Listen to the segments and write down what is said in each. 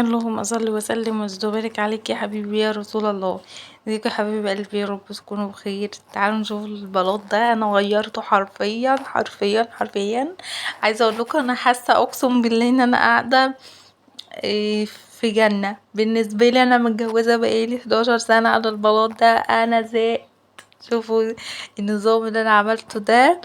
اللهم صل وسلم وزد وبارك عليك يا حبيبي يا رسول الله. ازيكم يا حبيبي قلبي، يا رب تكونوا بخير. تعالوا نشوف البلاط ده، انا غيرته حرفيا حرفيا حرفيا. عايزه اقول لكم انا حاسه اقسم بالله ان انا قاعده في جنه. بالنسبه لي انا متجوزه بقالي 11 سنه على البلاط ده، انا زهقت. شوفوا النظام اللي انا عملته ده،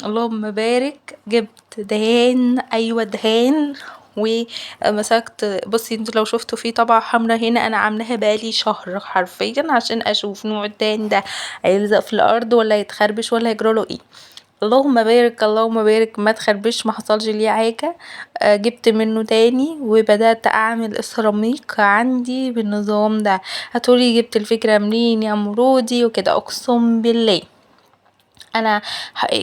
اللهم بارك. جبت دهان، ايوه دهان، ومسكت. بصي انتوا لو شفتوا فيه طبعة حمرا هنا، انا عاملاها بقالي شهر حرفيا عشان اشوف نوع الدهان ده هيلزق في الارض ولا يتخربش ولا يجراله ايه. اللهم بارك اللهم بارك، ما تخربش، ما حصلش ليه حاجه. جبت منه تاني وبدات اعمل السيراميك عندي بالنظام ده. هتقولي جبت الفكره منين يا مرودي وكده؟ اقسم بالله انا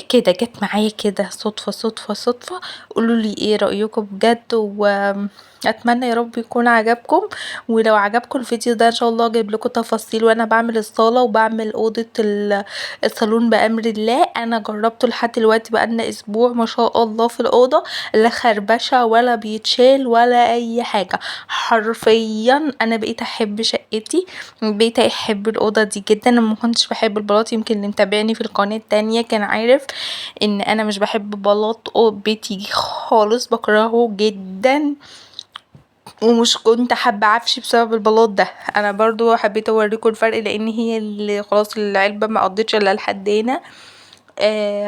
كده جت معايا كده صدفة صدفة صدفة. قولولي ايه رأيكم بجد، واتمنى يا رب يكون عجبكم. ولو عجبكم الفيديو ده ان شاء الله اجيب لكم تفاصيل وانا بعمل الصالة وبعمل اوضة الصالون بأمر الله. انا جربته لحد دلوقتي بقالنا اسبوع ما شاء الله في الأوضة، لا خربشة ولا بيتشال ولا اي حاجة. حرفيا انا بقيت احب شقتي، بقيت احب الأوضة دي جدا. انا مكنتش بحب البلاط، يمكن اللي متابعني في القناة التانية كان عارف ان انا مش بحب بلاط بيتي خالص، بكرهه جدا. ومش كنت حابة عفشي بسبب البلاط ده. انا برضو حبيت اوريكم الفرق لان هي اللي خلاص العلبة ما قضيتش الا لحد هنا.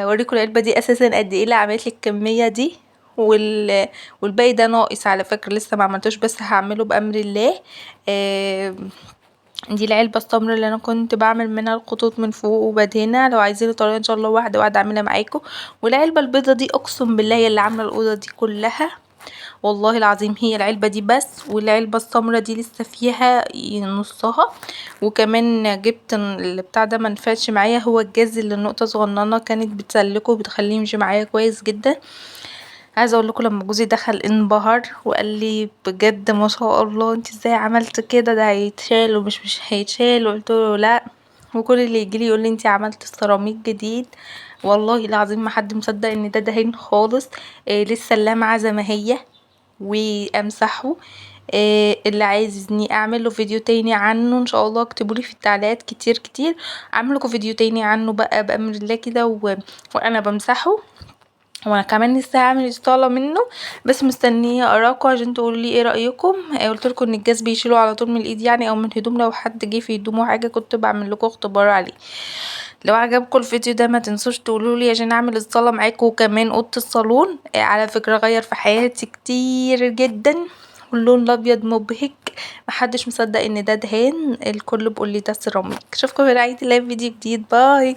اوريكم العلبة دي اساسا قد ايه اللي عملت لي الكمية دي. والباقي ده ناقص على فكرة، لسه ما عملتوش بس هعمله بأمر الله. دي العلبة السمرا اللي انا كنت بعمل منها الخطوط من فوق وبدهنها. لو عايزين الطريقة ان شاء الله واحدة واحدة اعملها معاكم. والعلبة البيضة دي اقسم بالله هي اللي عاملة الأوضة دي كلها، والله العظيم هي العلبة دي بس. والعلبة السمرا دي لسه فيها نصها. وكمان جبت اللي بتاع ده منفعش معايا، هو الجاز اللي النقطة صغننة كانت بتسلكه وبتخليه يمشي معايا كويس جدا. عايزه اقول لكم لما جوزي دخل انبهر وقال لي بجد ما شاء الله انت ازاي عملت كده، ده هيتشال ومش مش هيتشال. قلت له لا. وكل اللي يجيلي يقول لي انت عملت سيراميك جديد. والله العظيم ما حد مصدق ان ده دهين خالص. لسه اللمعه زي ما هي وامسحه. اللي عايزني اعمل له فيديو تاني عنه ان شاء الله اكتبولي في التعليقات كتير كتير، اعمل لكم فيديو تاني عنه بقى بامر الله كده وانا بمسحه. وانا كمان لسه هعمل اصطالة منه، بس مستنيه اراكم عشان تقولولي ايه رايكم. قلتلكوا ان الجاز بيشيله على طول من الايد يعني او من الهدوم، لو حد جه في هدومه حاجه كنت بعمل لكم اختبار عليه. لو عجبكم الفيديو ده ما تنسوش تقولولي عشان اعمل الصاله معاكم وكمان اوضه الصالون. على فكره غير في حياتي كتير جدا، واللون الابيض مبهج. محدش مصدق ان ده دهان، الكل بيقولي ده سيراميك. اشوفكم في رعاية الله في فيديو جديد، باي.